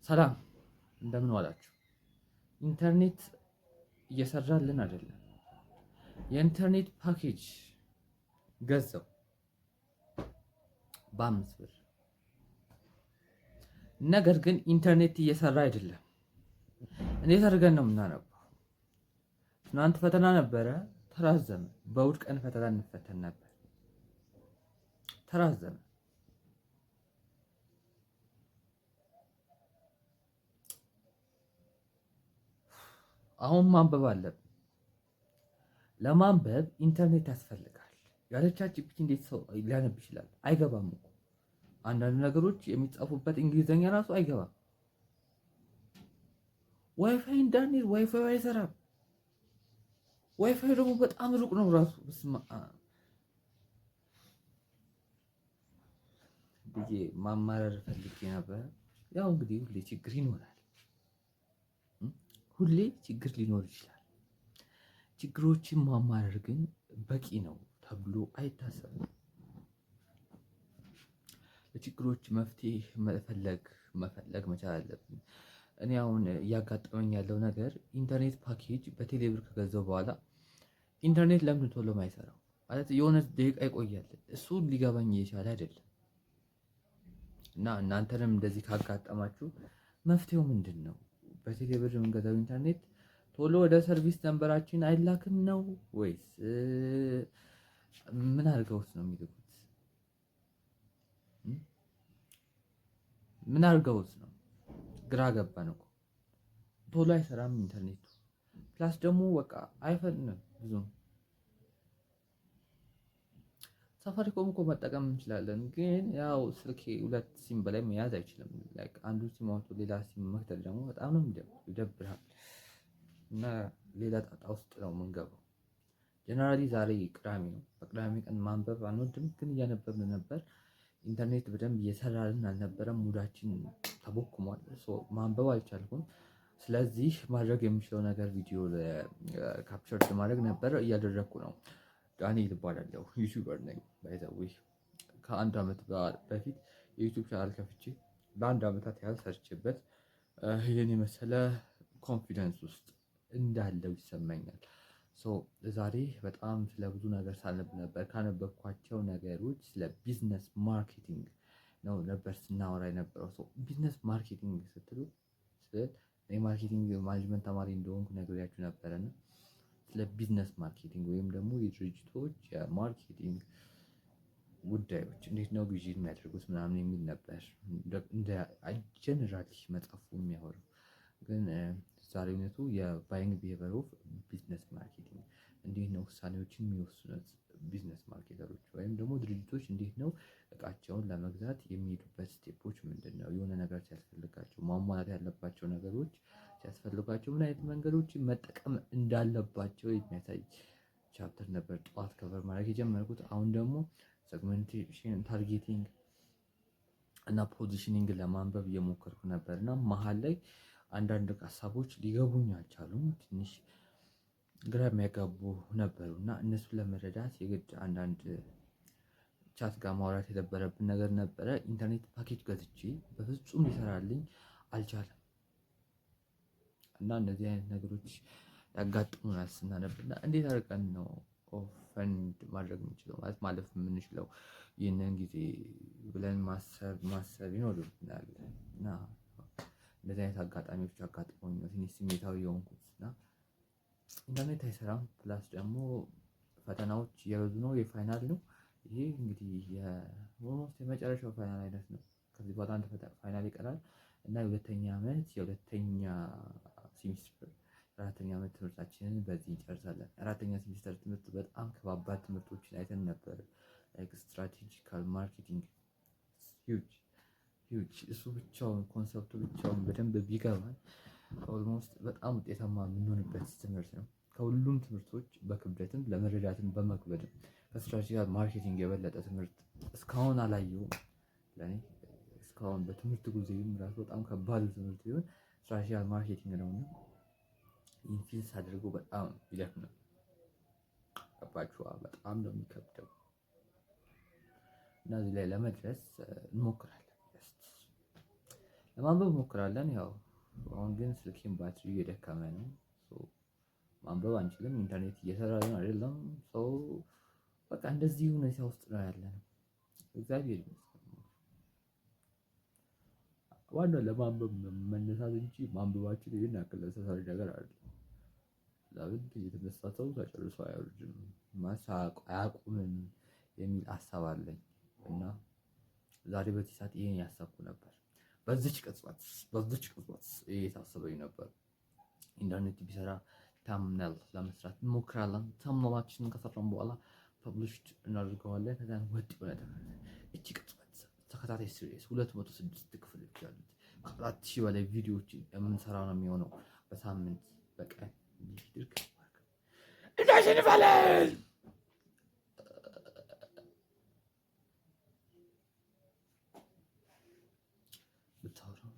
ሰላም እንደምን ዋላችሁ። ኢንተርኔት እየሰራልን አይደለም። የኢንተርኔት ፓኬጅ ገዛው በ5 ብር። ነገር ግን ኢንተርኔት እየሰራ አይደለም። እንዴት አድርገን ነው የምናነባው? ትናንት ፈተና ነበረ፣ ተራዘመ። በእሑድ ቀን ፈተና እንፈተን ነበር፣ ተራዘመ። አሁን ማንበብ አለብን። ለማንበብ ኢንተርኔት ያስፈልጋል። ያለ ቻትጂፒቲ እንዴት ሰው ሊያነብ ይችላል? አይገባም እኮ አንዳንድ ነገሮች የሚጻፉበት እንግሊዘኛ ራሱ አይገባም። ዋይፋይ እንዳንሄድ ዋይፋይ አይሰራም። ዋይፋይ ደግሞ በጣም ሩቅ ነው ራሱ። ብዬ ማማረር ፈልጌ ነበር። ያው እንግዲህ ሁሌ ችግር ይኖራል፣ ሁሌ ችግር ሊኖር ይችላል። ችግሮችን ማማረር ግን በቂ ነው ተብሎ አይታሰብም። ለችግሮች መፍትሄ መፈለግ መቻል አለብን። እኔ አሁን እያጋጠመኝ ያለው ነገር ኢንተርኔት ፓኬጅ በቴሌብር ከገዛው በኋላ ኢንተርኔት ለምን ቶሎ ማይሰራው ማለት የሆነ ደቂቃ ይቆያል። እሱ ሊገባኝ እየቻለ አይደለም። እና እናንተንም እንደዚህ ካጋጠማችሁ መፍትሄው ምንድን ነው? በቴሌብር የምንገዛው ኢንተርኔት ቶሎ ወደ ሰርቪስ ነንበራችን አይላክም ነው ወይስ ምን አድርገውት ነው የሚልኩት? ምን አድርገውት ነው? ግራ ገባን እኮ። ቶሎ አይሰራም ኢንተርኔቱ። ፕላስ ደግሞ በቃ አይፈጥንም ብዙም። ሳፋሪኮም እኮ መጠቀም እንችላለን፣ ግን ያው ስልኬ 2 ሲም በላይ መያዝ አይችልም። ላይክ አንዱ ሲም አውጥቶ ሌላ ሲም መክተት ደግሞ በጣም ነው ይደብራል። እና ሌላ ጣጣ ውስጥ ነው የምንገባው። ጀነራሊ ዛሬ ቅዳሜ ነው። በቅዳሜ ቀን ማንበብ አንወድም፣ ግን እያነበብን ነበር። ኢንተርኔት በደንብ እየሰራልን አልነበረም። ሙዳችን ተቦክሟል። ማንበብ አልቻልኩም። ስለዚህ ማድረግ የምችለው ነገር ቪዲዮ ካፕቸር ማድረግ ነበር፣ እያደረግኩ ነው። ዳንኤል እባላለሁ፣ ዩቲዩበር ነኝ። ባይ ዘ ዌይ ከ1 ዓመት በፊት የዩቲዩብ ቻናል ከፍቼ ለ1 ዓመታት ያህል ሰርቼበት ይህን የመሰለ ኮንፊደንስ ውስጥ እንዳለው ይሰማኛል። ዛሬ በጣም ስለ ብዙ ነገር ሳነብ ነበር። ካነበብኳቸው ነገሮች ስለ ቢዝነስ ማርኬቲንግ ነው ነበር ስናወራ የነበረው። ቢዝነስ ማርኬቲንግ ስትሉ የማርኬቲንግ ማኔጅመንት ተማሪ እንደሆንኩ ነግሬያችሁ ነበረና ስለ ቢዝነስ ማርኬቲንግ ወይም ደግሞ የድርጅቶች የማርኬቲንግ ጉዳዮች እንዴት ነው ግዢ የሚያደርጉት ምናምን የሚል ነበር እንደ ጀነራል መጽሐፉ የሚያወራው። ግን ዛሬነቱ የባይንግ ቢሄቨር ኦፍ ቢዝነስ ማርኬቲንግ እንዴት ነው ውሳኔዎችን የሚወስኑት ቢዝነስ ማርኬተሮች ወይም ደግሞ ድርጅቶች እንዴት ነው እቃቸውን ለመግዛት የሚሄዱበት ስቴፖች ምንድን ነው? የሆነ ነገር ሲያስፈልጋቸው ማሟላት ያለባቸው ነገሮች ሲያስፈልጋቸው ምን አይነት መንገዶችን መጠቀም እንዳለባቸው የሚያሳይ ቻፕተር ነበር ጠዋት ከቨር ማድረግ የጀመርኩት። አሁን ደግሞ ሴግመንቴሽን፣ ታርጌቲንግ እና ፖዚሽኒንግ ለማንበብ እየሞከርኩ ነበር እና መሀል ላይ አንዳንድ ሀሳቦች ሊገቡኝ አልቻሉም። ትንሽ ግራ የሚያጋቡ ነበሩ እና እነሱን ለመረዳት የግድ አንዳንድ ቻት ጋር ማውራት የነበረብን ነገር ነበረ። ኢንተርኔት ፓኬጅ ገዝቼ በፍጹም ሊሰራልኝ አልቻለም እና እነዚህ አይነት ነገሮች ያጋጥሙናል ስናነብና እንዴት አድርገን ነው ኦፈንድ ማድረግ የምንችለው ማለት ማለፍ የምንችለው ይህንን ጊዜ ብለን ማሰብ ይኖርብናል። እና እንደዚህ አይነት አጋጣሚዎች አጋጥሞኝ ነው ትንሽ ስሜታዊ የሆንኩት እና ኢንተርኔት አይሰራም። ፕላስ ደግሞ ፈተናዎች እየበዙ ነው። የፋይናል ነው ይሄ እንግዲህ የመጨረሻው ፋይናል አይነት ነው። ከዚህ በኋላ አንድ ፋይናል ይቀራል እና የሁለተኛ ዓመት የሁለተኛ ሴሚስተር 4ኛ ዓመት ትምህርታችንን በዚህ እንጨርሳለን። 4ኛ ሴሚስተር ትምህርት በጣም ከባባድ ትምህርቶችን አይተን ነበር። ላይክ ስትራቴጂካል ማርኬቲንግ ሂውጅ እሱ ብቻውን ኮንሰፕቱ ብቻውን በደንብ ቢገባን ኦልሞስት በጣም ውጤታማ የምንሆንበት ትምህርት ነው። ከሁሉም ትምህርቶች በክብደትም ለመረዳትም በመክበድም ከስትራቴጂካል ማርኬቲንግ የበለጠ ትምህርት እስካሁን አላየሁም። ለእኔ እስካሁን በትምህርት ጉዞዬም ራሱ በጣም ከባድ ትምህርት ቢሆን ስትራቴጂካል ማርኬቲንግ ነውና ኢንፊልስ አድርጎ በጣም ይደክማል። ገባችኋ? በጣም ነው የሚከብደው እና እዚህ ላይ ለመድረስ እንሞክራለን። ለማንበብ እንሞክራለን። ያው አሁን ግን ስልኬን ባትሪ እየደከመ ነው። ማንበብ አንችልም። ኢንተርኔት እየሰራልን አይደለም። በቃ እንደዚህ ሁኔታ ውስጥ ነው ያለነው። እግዚአብሔር ይመስገን። ዋናው ለማንበብ መነሳት እንጂ ማንበባችን ይሄን ያክል አሳሳቢ ነገር አይደለም። ለምን የተነሳ ሰው ተጨርሶ አይወርድም አያቁምም የሚል ሀሳብ አለኝ እና ዛሬ በዚህ ሰዓት ይሄን ያሰብኩ ነበር። በዚች ቅጽበት ይሄ የታሰበኝ ነበር። ኢንተርኔት ቢሰራ ታምነል ለመስራት እንሞክራለን። ታምነላችንን ከሰራን በኋላ ፐብሊሽድ እናደርገዋለን። ከዛ ወጥ ይሆናል። እቺ ቅጽበት ተከታታይ ሲሪየስ 206 ክፍሎች ያሉት ከ4000 በላይ ቪዲዮዎችን የምንሰራ ነው የሚሆነው በሳምንት በቀን ይድርክ እንደዚህ እንበለን። ብታወራው